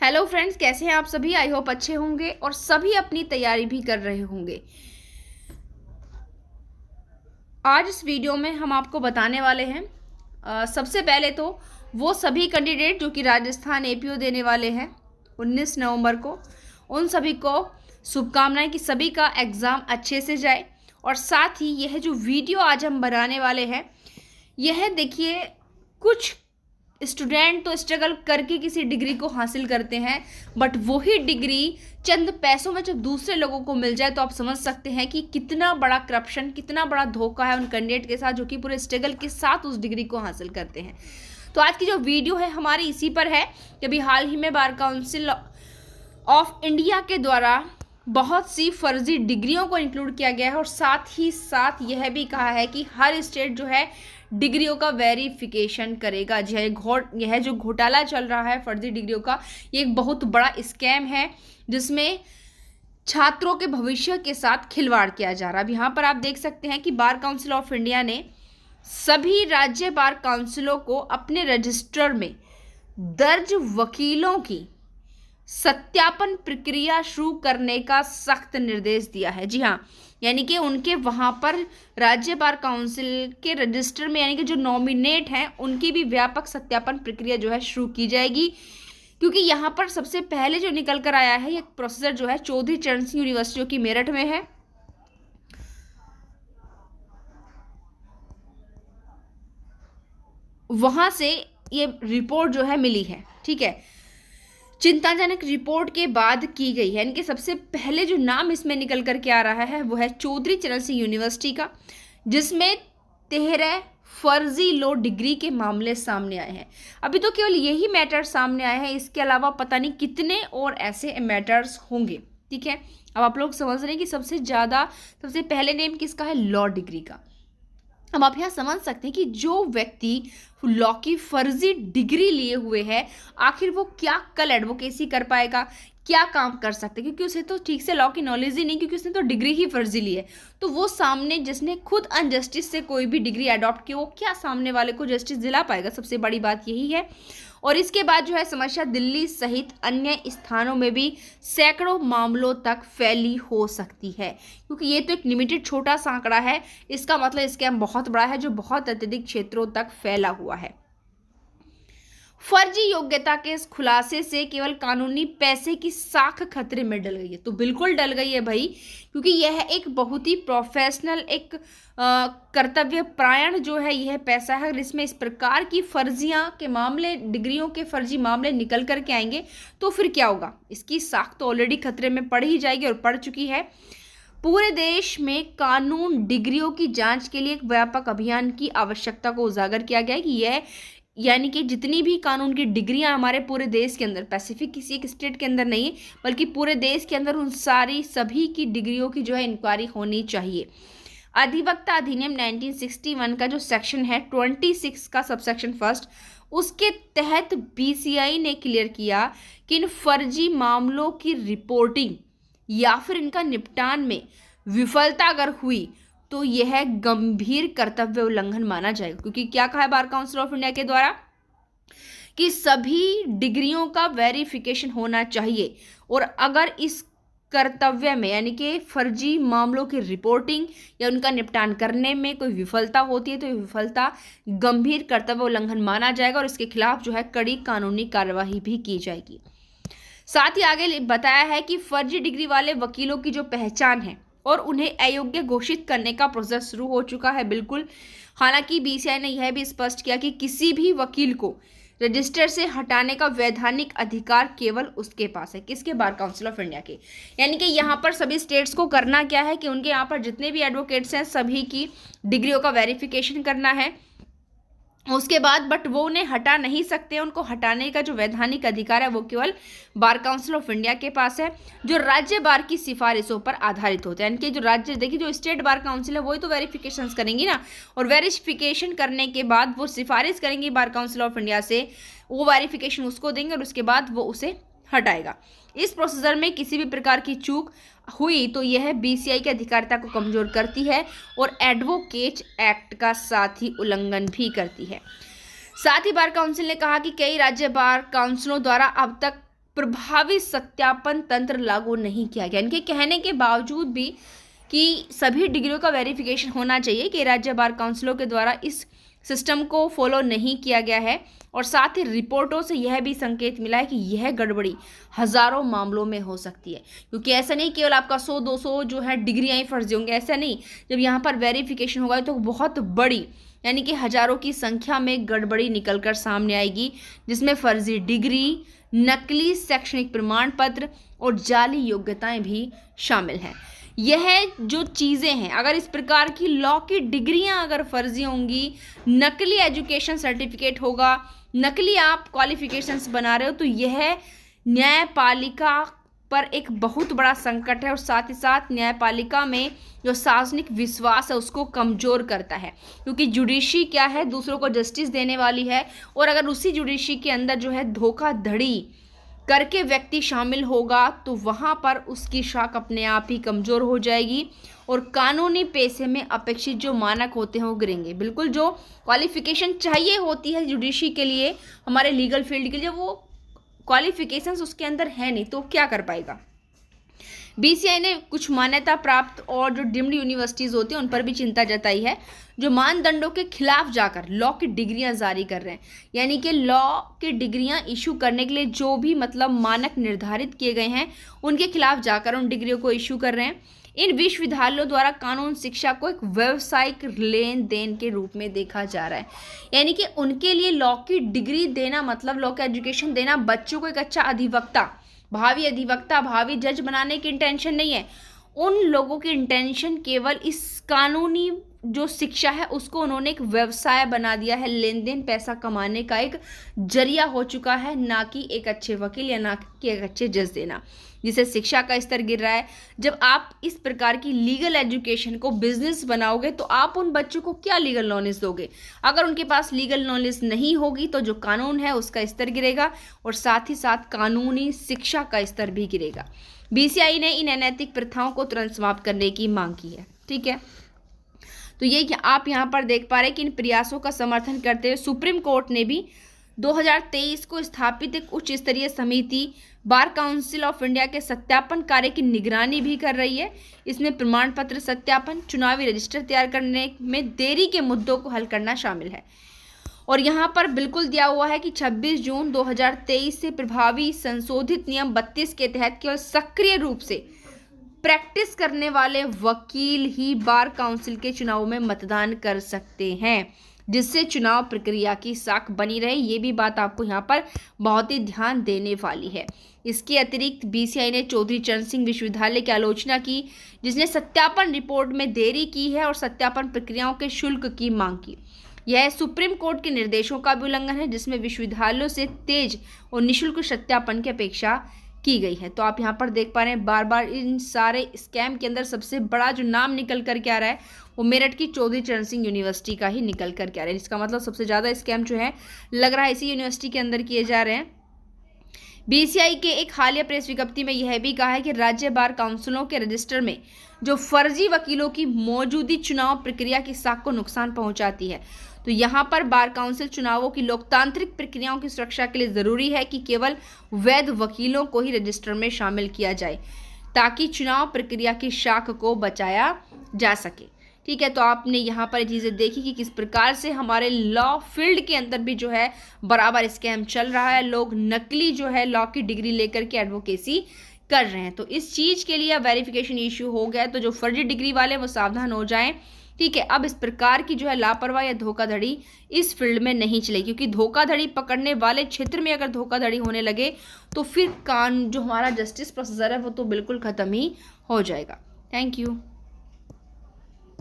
Hello friends, कैसे हैं आप सभी। आई होप अच्छे होंगे और सभी अपनी तैयारी भी कर रहे होंगे। आज इस वीडियो में हम आपको बताने वाले हैं सबसे पहले तो वो सभी कैंडिडेट जो कि राजस्थान एपीओ देने वाले हैं 19 नवंबर को, उन सभी को शुभकामनाएं कि सभी का एग्ज़ाम अच्छे से जाए। और साथ ही यह जो वीडियो आज हम बनाने वाले हैं, यह देखिए, कुछ स्टूडेंट तो स्ट्रगल करके किसी डिग्री को हासिल करते हैं, बट वही डिग्री चंद पैसों में जब दूसरे लोगों को मिल जाए तो आप समझ सकते हैं कि कितना बड़ा करप्शन, कितना बड़ा धोखा है उन कैंडिडेट के साथ जो कि पूरे स्ट्रगल के साथ उस डिग्री को हासिल करते हैं। तो आज की जो वीडियो है हमारी इसी पर है कि अभी हाल ही में बार काउंसिल ऑफ इंडिया के द्वारा बहुत सी फर्जी डिग्रियों को इंक्लूड किया गया है और साथ ही साथ यह भी कहा है कि हर स्टेट जो है डिग्रियों का वेरिफिकेशन करेगा। यह जो घोटाला चल रहा है फर्जी डिग्रियों का, ये एक बहुत बड़ा स्कैम है जिसमें छात्रों के भविष्य के साथ खिलवाड़ किया जा रहा है। अब यहाँ पर आप देख सकते हैं कि बार काउंसिल ऑफ इंडिया ने सभी राज्य बार काउंसिलों को अपने रजिस्टर में दर्ज वकीलों की सत्यापन प्रक्रिया शुरू करने का सख्त निर्देश दिया है। जी हाँ, यानी कि उनके वहाँ पर राज्य बार काउंसिल के रजिस्टर में यानी कि जो नॉमिनेट हैं उनकी भी व्यापक सत्यापन प्रक्रिया जो है शुरू की जाएगी। क्योंकि यहाँ पर सबसे पहले जो निकल कर आया है ये प्रोसेसर जो है चौधरी चरण सिंह यूनिवर्सिटी जो कि मेरठ में है, वहाँ से ये रिपोर्ट जो है मिली है। ठीक है, चिंताजनक रिपोर्ट के बाद की गई है। इनके सबसे पहले जो नाम इसमें निकल कर के आ रहा है वो है चौधरी चरण सिंह यूनिवर्सिटी का, जिसमें 13 फर्जी लो डिग्री के मामले सामने आए हैं। अभी तो केवल यही मैटर सामने आए हैं, इसके अलावा पता नहीं कितने और ऐसे मैटर्स होंगे। ठीक है, अब आप लोग समझ रहे हैं कि सबसे पहले नेम किसका है, लॉ डिग्री का। अब आप यहाँ समझ सकते हैं कि जो व्यक्ति लॉ की फर्जी डिग्री लिए हुए है, आखिर वो क्या कल एडवोकेसी कर पाएगा, क्या काम कर सकते हैं, क्योंकि उसे तो ठीक से लॉ की नॉलेज ही नहीं, क्योंकि उसने तो डिग्री ही फर्जी ली है। तो वो सामने जिसने खुद अनजस्टिस से कोई भी डिग्री अडॉप्ट की, वो क्या सामने वाले को जस्टिस दिला पाएगा। सबसे बड़ी बात यही है। और इसके बाद जो है समस्या दिल्ली सहित अन्य स्थानों में भी सैकड़ों मामलों तक फैली हो सकती है, क्योंकि ये तो एक लिमिटेड छोटा सा आंकड़ा है, इसका मतलब स्कैम बहुत बड़ा है जो बहुत अत्यधिक क्षेत्रों तक फैला हुआ है। फर्जी योग्यता के इस खुलासे से केवल कानूनी पैसे की साख खतरे में डल गई है। तो बिल्कुल डल गई है भाई, क्योंकि यह एक बहुत ही प्रोफेशनल, एक कर्तव्य प्रायण जो है यह पैसा है। इसमें इस प्रकार की फर्जियां के मामले, डिग्रियों के फर्जी मामले निकल करके आएंगे तो फिर क्या होगा, इसकी साख तो ऑलरेडी खतरे में पड़ ही जाएगी और पड़ चुकी है। पूरे देश में कानून डिग्रियों की जांच के लिए एक व्यापक अभियान की आवश्यकता को उजागर किया गया है कि यह यानी कि जितनी भी कानून की डिग्रियां हमारे पूरे देश के अंदर, पैसिफिक किसी एक स्टेट के अंदर नहीं बल्कि पूरे देश के अंदर, उन सभी की डिग्रियों की जो है इंक्वायरी होनी चाहिए। अधिवक्ता अधिनियम 1961 का जो सेक्शन है 26 का सबसेक्शन फर्स्ट, उसके तहत बीसीआई ने क्लियर किया कि इन फर्जी मामलों की रिपोर्टिंग या फिर इनका निपटान में विफलता अगर हुई तो यह गंभीर कर्तव्य उल्लंघन माना जाएगा। क्योंकि क्या कहा है बार काउंसिल ऑफ इंडिया के द्वारा कि सभी डिग्रियों का वेरिफिकेशन होना चाहिए, और अगर इस कर्तव्य में यानी कि फर्जी मामलों की रिपोर्टिंग या उनका निपटान करने में कोई विफलता होती है तो ये विफलता गंभीर कर्तव्य उल्लंघन माना जाएगा और इसके खिलाफ जो है कड़ी कानूनी कार्यवाही भी की जाएगी। साथ ही आगे बताया है कि फर्जी डिग्री वाले वकीलों की जो पहचान है और उन्हें अयोग्य घोषित करने का प्रोसेस शुरू हो चुका है। बिल्कुल, हालांकि बीसीआई ने यह भी स्पष्ट किया कि किसी भी वकील को रजिस्टर से हटाने का वैधानिक अधिकार केवल उसके पास है। किसके, बार काउंसिल ऑफ इंडिया के। यानी कि यहाँ पर सभी स्टेट्स को करना क्या है कि उनके यहाँ पर जितने भी एडवोकेट्स हैं सभी की डिग्रियों का वेरिफिकेशन करना है उसके बाद, बट वो उन्हें हटा नहीं सकते। उनको हटाने का जो वैधानिक अधिकार है वो केवल बार काउंसिल ऑफ इंडिया के पास है, जो राज्य बार की सिफारिशों पर आधारित होते हैं। यानी कि जो राज्य, देखिए जो स्टेट बार काउंसिल है वही तो वेरिफिकेशन करेंगी ना, और वेरिफिकेशन करने के बाद वो सिफारिश करेंगी बार काउंसिल ऑफ इंडिया से, वो वेरिफिकेशन उसको देंगे और उसके बाद वो उसे हटाएगा। इस प्रोसीजर में किसी भी प्रकार की चूक हुई तो यह बीसीआई की अधिकारिता को कमजोर करती है और एडवोकेट एक्ट का साथ ही उल्लंघन भी करती है। साथ ही बार काउंसिल ने कहा कि कई राज्य बार काउंसिलों द्वारा अब तक प्रभावी सत्यापन तंत्र लागू नहीं किया गया। इनके कहने के बावजूद भी कि सभी डिग्रियों का वेरिफिकेशन होना चाहिए कि राज्य बार काउंसिलों के द्वारा इस सिस्टम को फॉलो नहीं किया गया है। और साथ ही रिपोर्टों से यह भी संकेत मिला है कि यह गड़बड़ी हज़ारों मामलों में हो सकती है, क्योंकि ऐसा नहीं केवल आपका 100-200 जो है डिग्रियाँ ही फर्जी होंगी, ऐसा नहीं। जब यहाँ पर वेरिफिकेशन होगा तो बहुत बड़ी यानी कि हज़ारों की संख्या में गड़बड़ी निकल कर सामने आएगी, जिसमें फर्जी डिग्री, नकली शैक्षणिक प्रमाण पत्र और जाली योग्यताएं भी शामिल हैं। यह जो चीज़ें हैं, अगर इस प्रकार की लॉ की डिग्रियां अगर फर्जी होंगी, नकली एजुकेशन सर्टिफिकेट होगा, नकली आप क्वालिफिकेशंस बना रहे हो, तो यह न्यायपालिका पर एक बहुत बड़ा संकट है और साथ ही साथ न्यायपालिका में जो सार्वजनिक विश्वास है उसको कमज़ोर करता है, क्योंकि जुडिशरी क्या है, दूसरों को जस्टिस देने वाली है। और अगर उसी जुडिशरी के अंदर जो है धोखाधड़ी करके व्यक्ति शामिल होगा तो वहाँ पर उसकी शाख अपने आप ही कमज़ोर हो जाएगी और कानूनी पेशे में अपेक्षित जो मानक होते हैं वो गिरेंगे। बिल्कुल जो क्वालिफिकेशन चाहिए होती है जुडिशरी के लिए, हमारे लीगल फील्ड के लिए, वो क्वालिफिकेशंस उसके अंदर है नहीं, तो क्या कर पाएगा। बीसीआई ने कुछ मान्यता प्राप्त और जो डीम्ड यूनिवर्सिटीज़ होती हैं उन पर भी चिंता जताई है, जो मानदंडों के खिलाफ जाकर लॉ की डिग्रियां जारी कर रहे हैं। यानी कि लॉ की डिग्रियां इशू करने के लिए जो भी मानक निर्धारित किए गए हैं उनके खिलाफ जाकर उन डिग्रियों को इशू कर रहे हैं। इन विश्वविद्यालयों द्वारा कानून शिक्षा को एक व्यावसायिक लेन देन के रूप में देखा जा रहा है। यानी कि उनके लिए लॉ की डिग्री देना लॉ का एजुकेशन देना बच्चों को एक अच्छा अधिवक्ता, भावी जज बनाने की इंटेंशन नहीं है। उन लोगों की इंटेंशन केवल इस कानूनी जो शिक्षा है उसको उन्होंने एक व्यवसाय बना दिया है, लेन देन पैसा कमाने का एक जरिया हो चुका है, ना कि एक अच्छे वकील या ना कि एक अच्छे जज देना, जिससे शिक्षा का स्तर गिर रहा है। जब आप इस प्रकार की लीगल एजुकेशन को बिजनेस बनाओगे तो आप उन बच्चों को क्या लीगल नॉलेज दोगे। अगर उनके पास लीगल नॉलेज नहीं होगी तो जो कानून है उसका स्तर गिरेगा और साथ ही साथ कानूनी शिक्षा का स्तर भी गिरेगा। बीसीआई ने इन अनैतिक प्रथाओं को तुरंत समाप्त करने की मांग की है। ठीक है, तो ये आप यहाँ पर देख पा रहे हैं कि इन प्रयासों का समर्थन करते हुए सुप्रीम कोर्ट ने भी 2023 को स्थापित एक उच्च स्तरीय समिति बार काउंसिल ऑफ इंडिया के सत्यापन कार्य की निगरानी भी कर रही है। इसमें प्रमाण पत्र सत्यापन, चुनावी रजिस्टर तैयार करने में देरी के मुद्दों को हल करना शामिल है। और यहाँ पर बिल्कुल दिया हुआ है कि 26 जून 2023 से प्रभावी संशोधित नियम 32 के तहत केवल सक्रिय रूप से प्रैक्टिस करने वाले वकील ही बार काउंसिल के चुनाव में मतदान कर सकते हैं, जिससे चुनाव प्रक्रिया की साख बनी रहे। ये भी बात आपको यहाँ पर बहुत ही ध्यान देने वाली है। इसके अतिरिक्त बीसीआई ने चौधरी चरण सिंह विश्वविद्यालय की आलोचना की, जिसने सत्यापन रिपोर्ट में देरी की है और सत्यापन प्रक्रियाओं के शुल्क की मांग की। यह सुप्रीम कोर्ट के निर्देशों का भी उल्लंघन है, जिसमें विश्वविद्यालयों से तेज और निःशुल्क सत्यापन की अपेक्षा की गई है। तो आप यहाँ पर देख पा रहे हैं बार बार इन सारे स्कैम के अंदर सबसे बड़ा जो नाम निकल कर के आ रहा है वो मेरठ की चौधरी चरण सिंह यूनिवर्सिटी का ही निकल कर के आ रहा है। इसका सबसे ज़्यादा स्कैम जो है लग रहा है इसी यूनिवर्सिटी के अंदर किए जा रहे हैं। बीसीआई के एक हालिया प्रेस विज्ञप्ति में यह भी कहा है कि राज्य बार काउंसिलों के रजिस्टर में जो फर्जी वकीलों की मौजूदी चुनाव प्रक्रिया की साख को नुकसान पहुंचाती है। तो यहाँ पर बार काउंसिल चुनावों की लोकतांत्रिक प्रक्रियाओं की सुरक्षा के लिए ज़रूरी है कि केवल वैध वकीलों को ही रजिस्टर में शामिल किया जाए, ताकि चुनाव प्रक्रिया की शाख को बचाया जा सके। ठीक है, तो आपने यहाँ पर चीज़ें देखी कि किस प्रकार से हमारे लॉ फील्ड के अंदर भी जो है बराबर स्कैम चल रहा है। लोग नकली जो है लॉ की डिग्री लेकर के एडवोकेसी कर रहे हैं। तो इस चीज़ के लिए वेरिफिकेशन इशू हो गया, तो जो फर्जी डिग्री वाले वो सावधान हो जाएं। ठीक है, अब इस प्रकार की जो है लापरवाही या धोखाधड़ी इस फील्ड में नहीं चलेगी, क्योंकि धोखाधड़ी पकड़ने वाले क्षेत्र में अगर धोखाधड़ी होने लगे तो फिर जो हमारा जस्टिस प्रोसीजर है वो तो बिल्कुल ख़त्म ही हो जाएगा। Thank you.